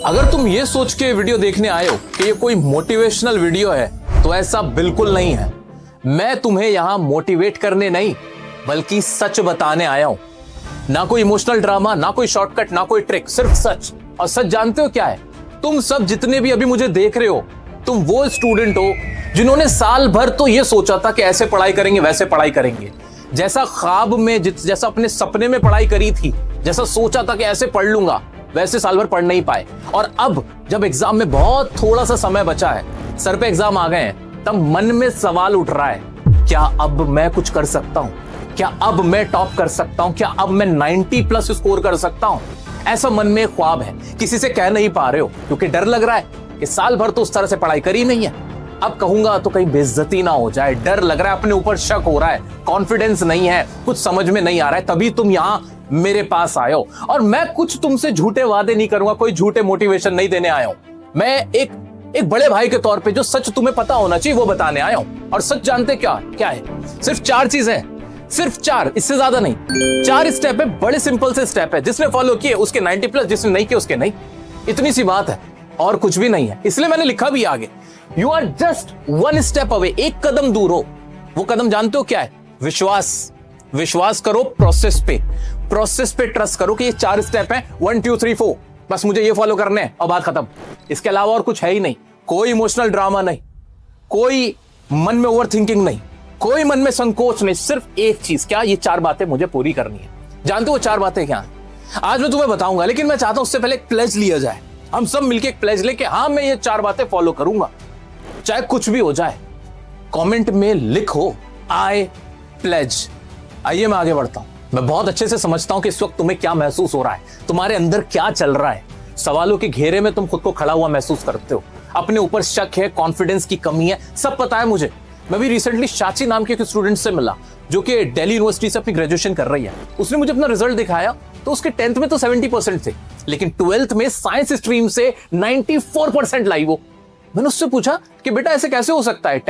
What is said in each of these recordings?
अगर तुम ये सोच के वीडियो देखने आए हो कि ये कोई मोटिवेशनल वीडियो है तो ऐसा बिल्कुल नहीं है। मैं तुम्हें यहां मोटिवेट करने नहीं बल्कि सच बताने आया हूं। ना कोई इमोशनल ड्रामा, ना कोई शॉर्टकट, ना कोई ट्रिक, सिर्फ सच। और सच जानते हो क्या है? तुम सब जितने भी अभी मुझे देख रहे हो, तुम वो स्टूडेंट हो जिन्होंने साल भर तो ये सोचा था कि ऐसे पढ़ाई करेंगे, वैसे पढ़ाई करेंगे, जैसा ख्वाब में, जैसा अपने सपने में पढ़ाई करी थी, जैसा सोचा था कि ऐसे पढ़ लूंगा, वैसे साल भर पढ़ नहीं पाए। और अब जब एग्जाम में बहुत थोड़ा सा समय बचा है, सर पे एग्जाम आ गए हैं, तब मन में सवाल उठ रहा है, क्या अब मैं कुछ कर सकता हूं? क्या अब मैं टॉप कर सकता हूं? क्या अब मैं 90+ स्कोर कर सकता हूं? ऐसा मन में ख्वाब है, किसी से कह नहीं पा रहे हो क्योंकि डर लग रहा है कि साल भर तो उस तरह से पढ़ाई करी नहीं है, अब कहूंगा तो कहीं बेइज्जती ना हो जाए, डर लग रहा है, अपने ऊपर शक हो रहा है, कॉन्फिडेंस नहीं है, कुछ समझ में नहीं आ रहा है, तभी तुम यहां मेरे पास आए हो। और मैं कुछ तुमसे झूठे वादे नहीं करूंगा, कोई झूठे मोटिवेशन नहीं देने आया हूं। मैं एक बड़े भाई के तौर पे जो सच तुम्हें पता होना चाहिए वो बताने आया हूं। और सच जानते क्या क्या है? सिर्फ 4 चीजें, सिर्फ 4, इससे ज्यादा नहीं। 4 स्टेप है, बड़े सिंपल से स्टेप है, जिसने फॉलो किए उसके 90+, जिसने नहीं किए उसके नहीं। इतनी सी बात है और कुछ भी नहीं है, इसलिए मैंने लिखा भी आगे, you are just 1 step away, एक कदम दूर हो। वो कदम जानते हो क्या है? विश्वास। विश्वास करो प्रोसेस पे ट्रस्ट करो कि ये 4 स्टेप हैं, 1 2 3 4, बस मुझे ये फॉलो करने हैं और बात खत्म। इसके अलावा और कुछ है ही नहीं। कोई इमोशनल ड्रामा नहीं, कोई मन में ओवर थिंकिंग नहीं, कोई मन में संकोच नहीं, सिर्फ एक चीज, क्या? ये 4 बातें मुझे पूरी करनी है। जानते हो वो 4 बातें क्या हैं? आज मैं तुम्हें बताऊंगा, लेकिन मैं चाहता हूं उससे पहले एक प्लेज लिया जाए। हम सब मिलकर एक प्लेज लेके, हाँ मैं ये 4 बातें फॉलो करूंगा, चाहे कुछ भी हो जाए। कमेंट में लिखो आई प्लेज। आइए मैं आगे बढ़ता हूं। मैं बहुत अच्छे से समझता हूं कि इस वक्त तुम्हें क्या महसूस हो रहा है, तुम्हारे अंदर क्या चल रहा है। सवालों के घेरे में तुम खुद को खड़ा हुआ महसूस करते हो, अपने ऊपर शक है, कॉन्फिडेंस की कमी है, सब पता है मुझे। मैं भी रिसेंटली शाची नाम के एक स्टूडेंट से मिला जो कि दिल्ली यूनिवर्सिटी से अपनी ग्रेजुएशन कर रही है। उसने मुझे अपना रिजल्ट दिखाया तो उसके 10th में तो 70% थे, लेकिन 12th में साइंस स्ट्रीम से 94% लाई वो। मैंने उससे पूछा कि बेटा ऐसे कैसे हो सकता है?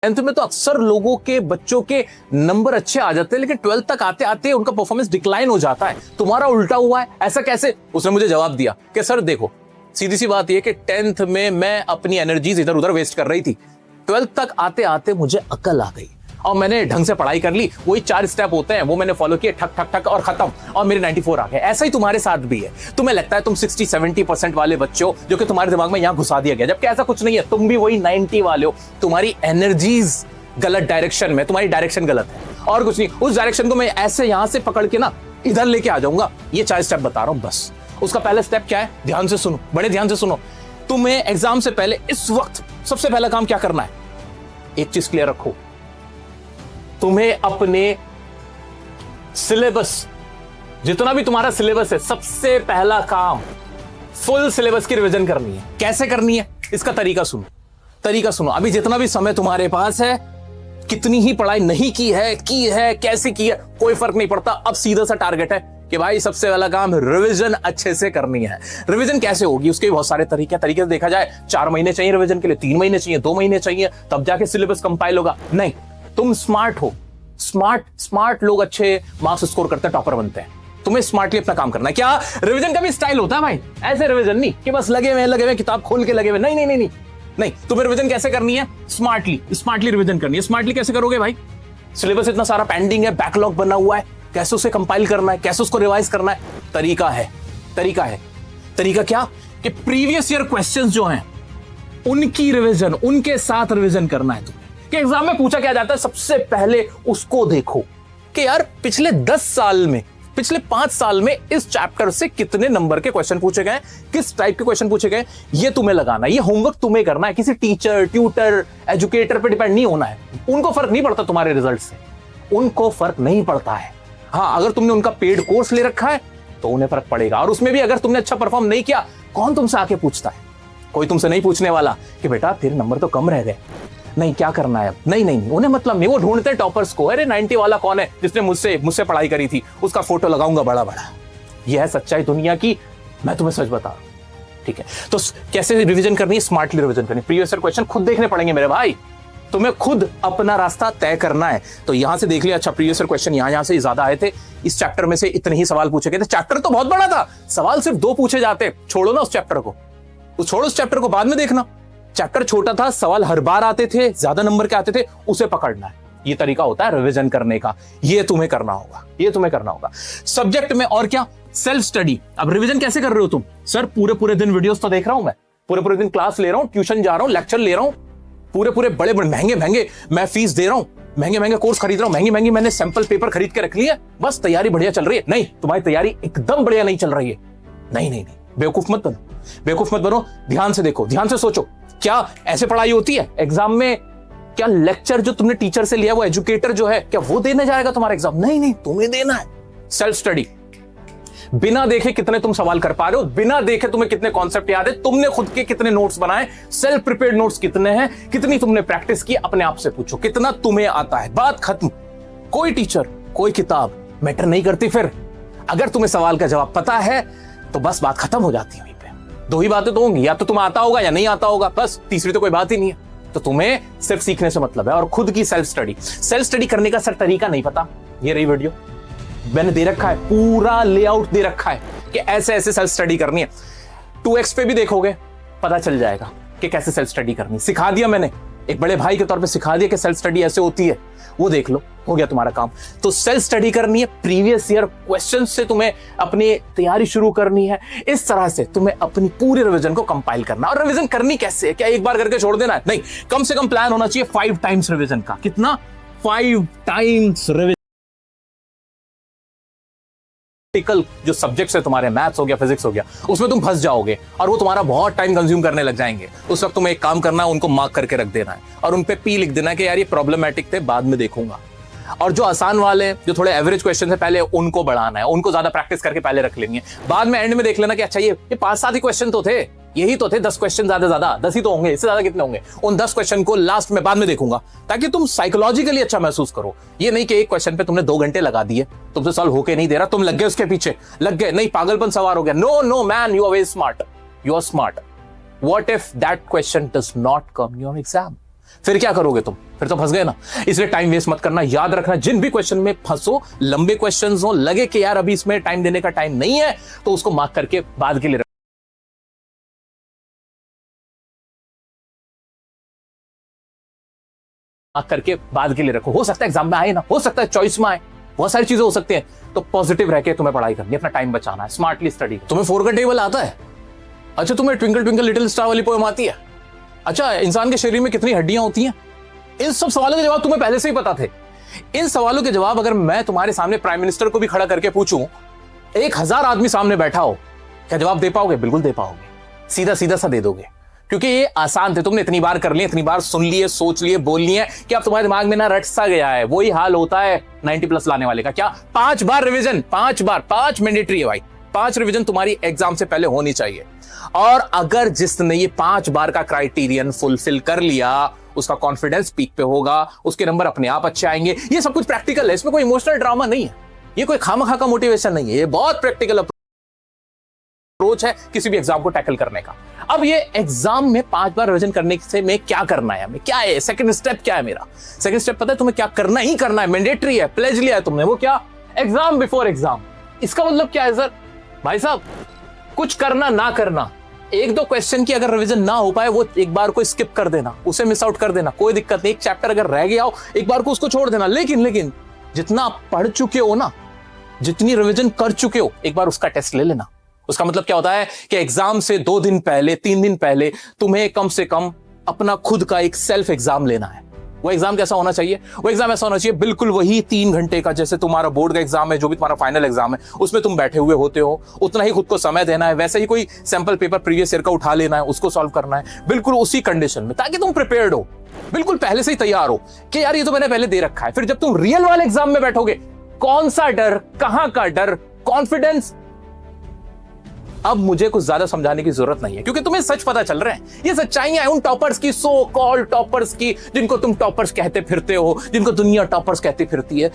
10th में तो अक्सर लोगों के बच्चों के नंबर अच्छे आ जाते हैं, लेकिन 12th तक आते आते उनका परफॉर्मेंस डिक्लाइन हो जाता है, तुम्हारा उल्टा हुआ है, ऐसा कैसे? उसने मुझे जवाब दिया कि सर देखो, सीधी सी बात यह कि 10th में मैं अपनी एनर्जीज इधर उधर वेस्ट कर रही थी, 12th तक आते आते मुझे अकल आ गई और मैंने ढंग से पढ़ाई कर ली। वही 4 स्टेप होते हैं, वो मैंने फॉलो किए, ठक ठक ठक और खत्म, और मेरे 94 आ गए। ऐसा ही तुम्हारे साथ भी है। तुम्हें लगता है तुम 60-70% वाले बच्चे हो जो कि तुम्हारे दिमाग में यहां घुसा दिया गया, जबकि ऐसा कुछ नहीं है। तुम भी वही 90 वाले हो। तुम्हारी एनर्जीज गलत डायरेक्शन में, तुम्हारी डायरेक्शन गलत है और कुछ नहीं। उस डायरेक्शन को मैं ऐसे यहां से पकड़ के ना इधर लेके आ जाऊंगा। ये 4 स्टेप बता रहा हूं बस। उसका पहला स्टेप क्या है? ध्यान से सुनो, बड़े ध्यान से सुनो। तुम्हें एग्जाम से पहले इस वक्त सबसे पहला काम क्या करना है? एक चीज क्लियर रखो, तुम्हें अपने सिलेबस, जितना भी तुम्हारा सिलेबस है, सबसे पहला काम फुल सिलेबस की रिवीजन करनी है। कैसे करनी है? इसका तरीका सुनो। अभी जितना भी समय तुम्हारे पास है, कितनी ही पढ़ाई नहीं की है, कैसे की है, कोई फर्क नहीं पड़ता। अब सीधा सा टारगेट है कि भाई सबसे पहला काम रिवीजन अच्छे से करनी है। रिवीजन कैसे होगी? उसके बहुत सारे तरीके से देखा जाए, 4 महीने चाहिए रिवीजन के लिए, 3 महीने चाहिए, 2 महीने चाहिए, तब जाके सिलेबस कंपाइल होगा। नहीं, तुम स्मार्ट हो। स्मार्ट लोग अच्छे मार्क्स स्कोर करते हैं, टॉपर बनते हैं। तुम्हें स्मार्टली अपना काम करना है। क्या रिवीजन का भी स्टाइल होता है भाई? ऐसे रिवीजन नहीं कि बस लगे हुए किताब खोल के लगे हुए, नहीं। तुम्हें रिवीजन कैसे करनी है? स्मार्टली रिवीजन करनी है। स्मार्टली कैसे करोगे भाई? सिलेबस इतना सारा पेंडिंग है, बैकलॉग बना हुआ है, कैसे उसे कंपाइल करना है, कैसे उसको रिवाइज करना है? तरीका है। तरीका क्या? कि प्रीवियस ईयर क्वेश्चंस जो हैं उनकी रिवीजन, उनके साथ रिवीजन करना है तुम्हें। कि एग्जाम में पूछा क्या जाता है, सबसे पहले उसको देखो कि यार पिछले 10 साल में, पिछले 5 साल में इस चैप्टर से कितने नंबर के क्वेश्चन पूछे गए, किस टाइप के क्वेश्चन पूछे गए, ये तुम्हें लगाना है। ये होमवर्क तुम्हें करना है, किसी टीचर, ट्यूटर, एजुकेटर पे डिपेंड नहीं होना है। उनको फर्क नहीं पड़ता तुम्हारे रिजल्ट से, उनको फर्क नहीं पड़ता है। हाँ, अगर तुमने उनका पेड कोर्स ले रखा है तो उन्हें फर्क पड़ेगा। और उसमें भी अगर तुमने अच्छा परफॉर्म नहीं किया, कौन तुमसे आके पूछता है? कोई तुमसे नहीं पूछने वाला कि बेटा तेरे नंबर तो कम रह गए, नहीं क्या करना है अब? नहीं, उन्हें मतलब नहीं। वो ढूंढते हैं टॉपर्स को। अरे 90 वाला कौन है जिसने मुझसे पढ़ाई करी थी, उसका फोटो लगाऊंगा बड़ा। यह है सच्चाई दुनिया की, मैं तुम्हें सच बता रहा हूं। ठीक है, तो कैसे रिवीजन करनी है? स्मार्टली रिवीजन करनी है। प्रीवियस ईयर क्वेश्चन खुद देखने पड़ेंगे मेरे भाई, तुम्हें खुद अपना रास्ता तय करना है। तो यहां से देख लिया, अच्छा प्रीवियस ईयर क्वेश्चन यहां से ज्यादा आए थे, इस चैप्टर में से इतने ही सवाल पूछे गए थे। चैप्टर तो बहुत बड़ा था, सवाल सिर्फ 2 पूछे जाते, छोड़ो ना उस चैप्टर को, छोड़ो उस चैप्टर को, बाद में देखना। चैप्टर छोटा था, सवाल हर बार आते थे, ज्यादा नंबर के आते थे, उसे पकड़ना है। ये तरीका होता है रिवीजन करने का, ये तुम्हें करना होगा, ये तुम्हें करना होगा सब्जेक्ट में। और क्या, सेल्फ स्टडी। अब रिवीजन कैसे कर रहे हो तुम? सर पूरे पूरे दिन वीडियोस तो देख रहा हूं मैं, पूरे पूरे दिन क्लास ले रहा हूं, ट्यूशन जा रहा हूं, लेक्चर ले रहा हूं, पूरे पूरे बड़े बड़े महंगे महंगे मैं फीस दे रहा हूं, महंगे महंगे कोर्स खरीद रहा हूं, महंगी महंगी मैंने सैंपल पेपर खरीद के रख लिया, बस तैयारी बढ़िया चल रही है। नहीं, तुम्हारी तैयारी एकदम बढ़िया नहीं चल रही है। नहीं नहीं नहीं, बेवकूफ मत बनो, बेवकूफ मत बनो। ध्यान से देखो, ध्यान से सोचो, क्या ऐसे पढ़ाई होती है एग्जाम में? क्या लेक्चर जो तुमने टीचर से लिया, वो एजुकेटर जो है, क्या वो देने जाएगा तुम्हारा एग्जाम? नहीं नहीं, तुम्हें देना है सेल्फ स्टडी। बिना देखे कितने तुम सवाल कर पा रहे हो, बिना देखे तुम्हें कितने कॉन्सेप्ट याद है, तुमने खुद के कितने नोट्स बनाए, सेल्फ प्रिपेयर्ड नोट्स कितने हैं, कितनी तुमने प्रैक्टिस की, अपने आप से पूछो कितना तुम्हें आता है। बात खत्म। कोई टीचर, कोई किताब मैटर नहीं करती। फिर अगर तुम्हें सवाल का जवाब पता है तो बस बात खत्म हो जाती है। वहीं पे 2 ही बातें तो होंगी, या तो तुम्हें आता होगा या नहीं आता होगा, बस तीसरी तो कोई बात ही नहीं है। तो तुम्हें सिर्फ सीखने से मतलब है, और खुद की सेल्फ स्टडी। सेल्फ स्टडी करने का सर तरीका नहीं पता, ये रही वीडियो मैंने दे रखा है, पूरा लेआउट दे रखा है कि ऐसे ऐसे सेल्फ स्टडी करनी है। 2x पे भी देखोगे पता चल जाएगा कि कैसे सेल्फ स्टडी करनी है। सिखा दिया मैंने, एक बड़े भाई के तौर पे सिखा दिया कि सेल्फ स्टडी ऐसे होती है, वो देख लो, हो गया तुम्हारा काम। तो सेल्फ स्टडी करनी है, प्रीवियस ईयर क्वेश्चन से तुम्हें अपनी तैयारी शुरू करनी है। इस तरह से तुम्हें अपनी पूरी रिवीजन को कंपाइल करना। और रिवीजन करनी कैसे है? क्या एक बार करके छोड़ देना है? नहीं, कम से कम प्लान होना चाहिए 5 टाइम्स रिवीजन का। कितना? 5 टाइम्स रिवीजन। जो सब्जेक्ट्स है तुम्हारे, मैथ्स हो गया, फिजिक्स हो गया, उसमें तुम फंस जाओगे और वो तुम्हारा बहुत टाइम कंज्यूम करने लग जाएंगे। उस वक्त तुम्हें एक काम करना है, उनको मार्क करके रख देना है और उन पे P लिख देना है कि यार ये प्रॉब्लमैटिक थे, बाद में देखूंगा। और जो आसान वाले, जो थोड़े एवरेज क्वेश्चन है, पहले उनको बढ़ाना है, उनको ज्यादा प्रैक्टिस करके पहले रख लेंगे, बाद में एंड में देख लेना कि अच्छा ये 5-7 ही क्वेश्चन तो थे, यही तो थे, 10 क्वेश्चन ज्यादा 10 ही तो होंगे, इससे ज्यादा कितने होंगे, उन 10 क्वेश्चन को लास्ट में बाद में देखूंगा, ताकि तुम साइकोलॉजिकली अच्छा महसूस करो। ये नहीं कि एक क्वेश्चन पे तुमने 2 घंटे लगा दिए, तुमसे सॉल्व होके नहीं दे रहा, तुम लग गए उसके पीछे, लग गए, नहीं पागलपन सवार हो गया। No no man, you are very smart, you are smart. What if that question does not come your exam? फिर क्या करोगे तुम? फिर तो फंस गए ना। इसलिए टाइम वेस्ट मत करना। याद रखना, जिन भी क्वेश्चन में फंसो, लंबे क्वेश्चन हो, लगे कि यार अभी इसमें टाइम देने का टाइम नहीं है, तो उसको मार्क करके बाद के लिए रखो। हो सकता है एग्जाम में आए ना, हो सकता है चॉइस में आए, बहुत सारी चीजें हो सकती हैं। तो पॉजिटिव रह के तुम्हें पढ़ाई करनी है, अपना टाइम बचाना है, स्मार्टली स्टडी। तुम्हें 4 का टेबल आता है? अच्छा, तुम्हें ट्विंकल ट्विंकल लिटिल स्टार वाली पोएम आती है? अच्छा, इंसान के शरीर में कितनी हड्डियां होती हैं? इन सब सवालों के जवाब तुम्हें पहले से ही पता थे। इन सवालों के जवाब अगर मैं तुम्हारे सामने प्राइम मिनिस्टर को भी खड़ा करके पूछूं, 1000 आदमी सामने बैठा हो, क्या जवाब दे पाओगे? बिल्कुल दे पाओगे, सीधा सीधा सा दे दोगे, क्योंकि ये आसान थे। तुमने इतनी बार कर लिए, इतनी बार सुन लिए, सोच लिए, बोल लिए कि अब तुम्हारे दिमाग में ना रट सा गया है। वही हाल होता है 90+ लाने वाले का। क्या? 5 बार रिवीजन, 5 बार, 5 मैंडेटरी है भाई। 5 रिवीजन तुम्हारी एग्जाम से पहले होनी चाहिए। और अगर जिसने ये 5 बार का क्राइटेरियन फुलफिल कर लिया, उसका कॉन्फिडेंस पीक पे होगा, उसके नंबर अपने आप अच्छे आएंगे। ये सब कुछ प्रैक्टिकल है, इसमें कोई इमोशनल ड्रामा नहीं है, ये कोई खामखा का मोटिवेशन नहीं है, ये बहुत प्रैक्टिकल अप्रोच है किसी भी एग्जाम को टैकल करने का। अब ये एग्जाम में 5 बार रिवीजन करने से मैं क्या करना है, हमें क्या है, सेकंड स्टेप क्या है मेरा? सेकंड स्टेप पता है तुम्हें? क्या करना ही करना है, मैंडेटरी है, प्लेज लिया है तुमने। वो क्या? Exam before exam. इसका मतलब क्या है सर? भाई साहब, कुछ करना ना करना, 1-2 क्वेश्चन की अगर रिवीजन ना हो पाए, वो एक बार को स्किप कर देना, उसे मिस आउट कर देना, कोई दिक्कत नहीं। एक चैप्टर अगर रह गया हो, एक बार को उसको छोड़ देना। लेकिन जितना आप पढ़ चुके हो ना, जितनी रिवीजन कर चुके हो, एक बार उसका टेस्ट ले लेना। उसका मतलब क्या होता है कि एग्जाम से 2 दिन पहले, 3 दिन पहले तुम्हें कम से कम अपना खुद का एक सेल्फ एग्जाम लेना है। वो एग्जाम कैसा होना चाहिए? वो एग्जाम ऐसा होना चाहिए बिल्कुल वही 3 घंटे का, जैसे तुम्हारा बोर्ड का एग्जाम है, जो भी तुम्हारा फाइनल एग्जाम है, उसमें तुम बैठे हुए होते हो, उतना ही खुद को समय देना है। वैसे ही कोई सैंपल पेपर प्रीवियस ईयर का उठा लेना है, उसको सॉल्व करना है, बिल्कुल उसी कंडीशन में, ताकि तुम प्रिपेयर्ड हो, बिल्कुल पहले से ही तैयार हो कि यार ये तो मैंने पहले दे रखा है। फिर जब तुम रियल वाले एग्जाम में बैठोगे, कौन सा डर, कहां का डर, कॉन्फिडेंस, अब मुझे कुछ ज्यादा समझाने की जरूरत नहीं है, क्योंकि तुम्हें सच पता चल रहे हैं। ये सच्चाइयां हैं उन टॉपर्स की, सो कॉल्ड टॉपर्स की, जिनको तुम टॉपर्स कहते फिरते हो, जिनको दुनिया टॉपर्स कहती फिरती है।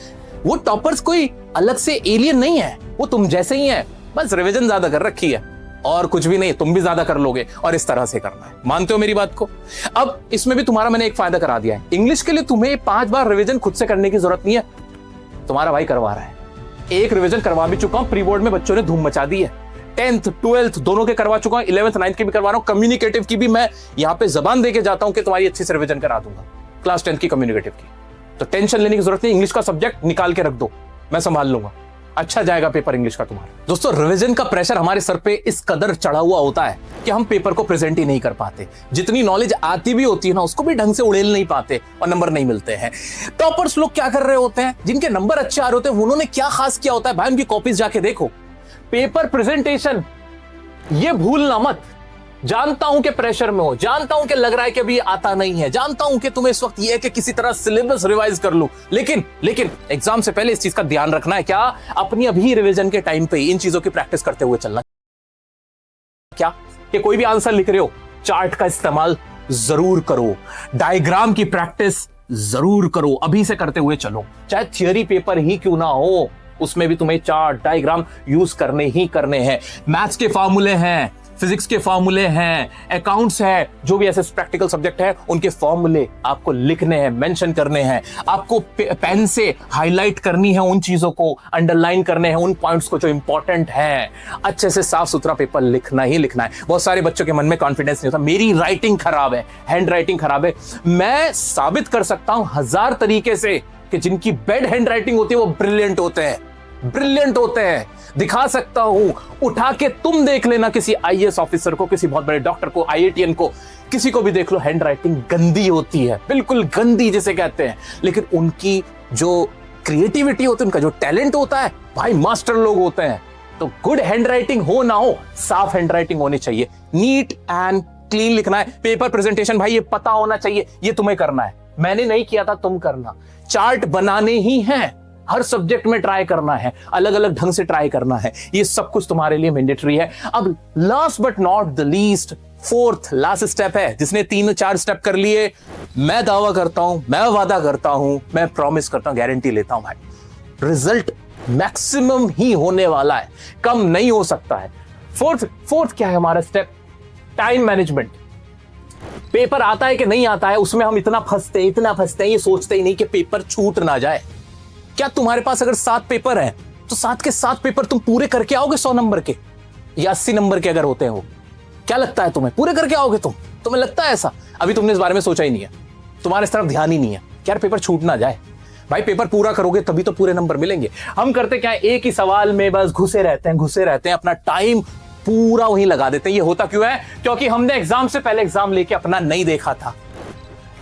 वो टॉपर्स कोई अलग से एलियन नहीं है, वो तुम जैसे ही हैं, बस रिवीजन ज्यादा कर रखी है और कुछ भी नहीं, तुम भी ज्यादा कर लोगे और इस तरह से करना है। मानते हो मेरी बात को? अब इसमें भी तुम्हारा मैंने एक फायदा करा दिया है, इंग्लिश के लिए तुम्हें 5 बार रिवीजन खुद से करने की जरूरत नहीं है, तुम्हारा भाई करवा रहा है। एक रिवीजन करवा भी चुका हूं, प्री बोर्ड में बच्चों ने धूम मचा दी है, 10th 12th दोनों के करवा चुका हूं, 11th 9th के भी करवा रहा हूं, कम्युनिकेटिव की भी मैं यहां पे जबान देके जाता हूं कि तुम्हारी अच्छी से रिवीजन करा दूंगा, क्लास 10th की कम्युनिकेटिव की। तो टेंशन लेने की जरूरत नहीं, इंग्लिश का सब्जेक्ट निकाल के रख दो, मैं संभाल लूंगा, अच्छा जाएगा पेपर इंग्लिश का तुम्हारा। दोस्तों, रिवीजन का प्रेशर हमारे सर पे इस कदर चढ़ा हुआ होता है कि हम पेपर को प्रेजेंट ही नहीं कर पाते, जितनी नॉलेज आती भी होती है ना उसको भी ढंग से उड़ेल नहीं पाते और नंबर नहीं मिलते हैं। टॉपर्स लोग क्या कर रहे होते हैं, जिनके नंबर अच्छे आ रहे होते हैं, उन्होंने क्या खास किया होता है भाई, उनकी कॉपीज जाके देखो, पेपर प्रेजेंटेशन ये भूलना मत। जानता हूं कि प्रेशर में हो, जानता हूं कि लग रहा है कि अभी आता नहीं है, जानता हूं कि तुम्हें इस वक्त ये है कि किसी तरह सिलेबस रिवाइज कर लूं, लेकिन एग्जाम से पहले इस चीज का ध्यान रखना है, क्या अपनी अभी रिवीजन के टाइम पे इन चीजों की प्रैक्टिस करते हुए चलना। क्या कि कोई भी आंसर लिख रहे हो, चार्ट का इस्तेमाल जरूर करो, डायग्राम की प्रैक्टिस जरूर करो, अभी से करते हुए चलो। चाहे थियरी पेपर ही क्यों ना हो, उसमें भी तुम्हें चार्ट डायग्राम यूज करने ही करने हैं। मैथ्स के फॉर्मूले हैं, फिजिक्स के फॉर्मूले हैं, अकाउंट्स है, जो भी ऐसे प्रैक्टिकल सब्जेक्ट है उनके फॉर्मूले आपको लिखने हैं, मेंशन करने हैं, आपको पेन से हाईलाइट करनी है उन चीजों को, अंडरलाइन करने हैं उन पॉइंट्स को जो इंपॉर्टेंट हैं। अच्छे से साफ सुथरा पेपर लिखना ही लिखना है। बहुत सारे बच्चों के मन में कॉन्फिडेंस नहीं होता, मेरी राइटिंग खराब है, हैंड राइटिंग खराब है। मैं साबित कर सकता हूं 1000 तरीके से कि जिनकी बेड हैंड राइटिंग होती है वो ब्रिलियंट होते हैं, ब्रिलियंट होते हैं। दिखा सकता हूं, उठा के तुम देख लेना किसी आईएएस ऑफिसर को, किसी बहुत बड़े डॉक्टर को, आईआईटीएन को, किसी को भी देख लो, हैंड राइटिंग गंदी होती है, बिल्कुल गंदी जिसे कहते हैं, लेकिन उनकी जो क्रिएटिविटी होती है, उनका जो टैलेंट होता है भाई, मास्टर लोग होते हैं। तो गुड हैंड राइटिंग हो ना हो, साफ हैंड राइटिंग होनी चाहिए, नीट एंड क्लीन लिखना है। पेपर प्रेजेंटेशन भाई ये पता होना चाहिए, ये तुम्हें करना है, मैंने नहीं किया था, तुम करना। चार्ट बनाने ही हैं, हर सब्जेक्ट में ट्राई करना है, अलग अलग ढंग से ट्राई करना है, ये सब कुछ तुम्हारे लिए मैंडेटरी है। अब last but not the least, fourth last step है, जिसने 3-4 स्टेप कर लिए, मैं दावा करता हूं, मैं वादा करता हूं, मैं प्रॉमिस करता हूं, गारंटी लेता हूं भाई, रिजल्ट मैक्सिमम ही होने वाला है, कम नहीं हो सकता है। फोर्थ क्या है हमारा स्टेप? Time management. पेपर आता है कि नहीं आता है, उसमें हम इतना फंसते हैं, ये सोचते ही नहीं कि पेपर छूट ना जाए। क्या तुम्हारे पास अगर 7 पेपर हैं तो 7 के 7 पेपर तुम पूरे करके आओगे 100 नंबर के या 80 नंबर के अगर होते हैं वो? क्या लगता है तुम्हें, पूरे करके आओगे तुम? तुम्हें लगता है ऐसा? अभी तुमने इस बारे में सोचा ही नहीं है, तुम्हारे इस तरफ ध्यान ही नहीं है, यार पेपर छूट ना जाए। भाई पेपर पूरा करोगे तभी तो पूरे नंबर मिलेंगे। हम करते क्या है, एक ही सवाल में बस घुसे रहते हैं, अपना टाइम पूरा वहीं लगा देते हैं। ये होता क्यों है? क्योंकि हमने एग्जाम से पहले एग्जाम लेके अपना नहीं देखा था,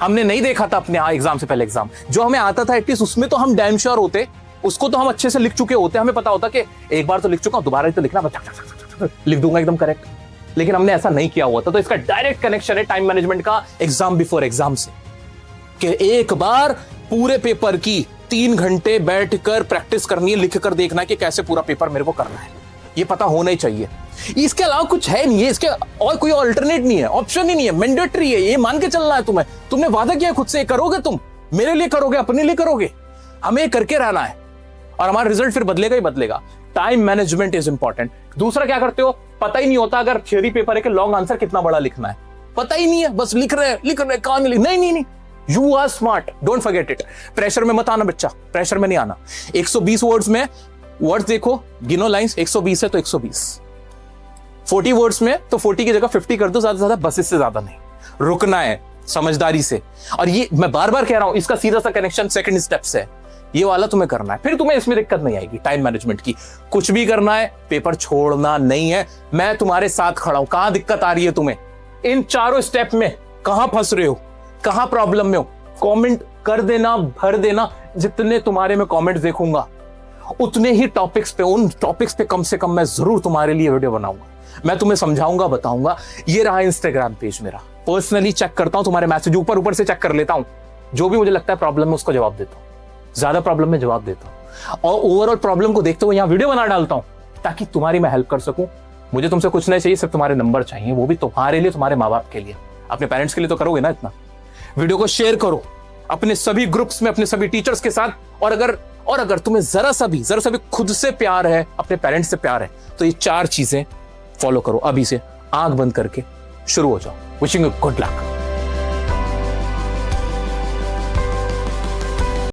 हमने नहीं देखा था अपने एग्जाम से पहले एग्जाम। जो हमें आता था एटलीस्ट उसमें तो हम डैम श्योर होते, उसको तो हम अच्छे से लिख चुके होते, हमें पता होता कि एक बार तो लिख चुका हूं, दोबारा तो लिखना, लिख दूंगा एकदम करेक्ट। लेकिन हमने ऐसा नहीं किया हुआ था, तो इसका डायरेक्ट कनेक्शन है टाइम मैनेजमेंट का एग्जाम बिफोर एग्जाम से, कि एक बार पूरे पेपर की 3 घंटे बैठकर प्रैक्टिस करनी है, लिख कर देखना है कि कैसे पूरा पेपर मेरे को करना है, ये पता होना ही चाहिए। इसके अलावा कुछ है नहीं है, इसके और कोई अल्टरनेट नहीं है, ऑप्शन ही नहीं है, मैंडेटरी है, ये मान के चलना है तुम्हें। तुमने वादा किया खुद से, करोगे तुम, मेरे लिए करोगे, अपने लिए करोगे, हमें करके रहना है और हमारा रिजल्ट फिर बदलेगा ही बदलेगा। Time management is important. दूसरा क्या करते हो, पता ही नहीं होता अगर थ्योरी पेपर है कि लॉन्ग आंसर कितना बड़ा लिखना है, पता ही नहीं है, बस लिख रहे हैं, कहां नहीं, you are smart, don't forget it. Pressure में मत आना बच्चा, प्रेशर में नहीं आना। 120 वर्ड्स में वर्ड्स देखो, गिनो लाइंस, 120 है तो 120, 40 वर्ड्स में तो 40 की जगह 50 कर दो, ज्यादा से ज्यादा, बस इससे ज्यादा नहीं। रुकना है समझदारी से, और ये मैं बार बार कह रहा हूं, इसका सीधा सा कनेक्शन सेकंड स्टेप से है, ये वाला तुम्हें करना है, फिर तुम्हें इसमें दिक्कत नहीं आएगी टाइम मैनेजमेंट की। कुछ भी करना है, पेपर छोड़ना नहीं है, मैं तुम्हारे साथ खड़ा हूं। कहां दिक्कत आ रही है तुम्हें इन चारों स्टेप में, कहां फंस रहे हो, कहां प्रॉब्लम में हो, कमेंट कर देना, भर देना। जितने तुम्हारे में कमेंट्स देखूंगा उतने ही टॉपिक्स पे, उन टॉपिक्स पे कम से कम मैं जरूर तुम्हारे लिए वीडियो बनाऊंगा, मैं तुम्हें समझाऊंगा, बताऊंगा। ये रहा इंस्टाग्राम पेज मेरा, पर्सनली चेक करता हूं तुम्हारे मैसेज, ऊपर से चेक कर लेता हूं, जो भी मुझे लगता है प्रॉब्लम में उसको जवाब देता हूं, ज्यादा प्रॉब्लम में जवाब देता हूं, और ओवरऑल प्रॉब्लम को देखते हुए यहां वीडियो बना डालता हूं ताकि तुम्हारी मैं हेल्प कर सकूं। मुझे तुमसे कुछ नहीं चाहिए, सिर्फ तुम्हारे नंबर चाहिए, वो भी तुम्हारे लिए, तुम्हारे माँ बाप के लिए, अपने पेरेंट्स के लिए तो करोगे ना इतना। वीडियो को शेयर करो अपने सभी ग्रुप्स में, अपने सभी टीचर्स के साथ, और अगर तुम्हें जरा सा भी खुद से प्यार है, अपने पेरेंट्स से प्यार है, तो ये 4 चीजें फॉलो करो अभी से, आंख बंद करके शुरू हो जाओ। Wishing you good luck.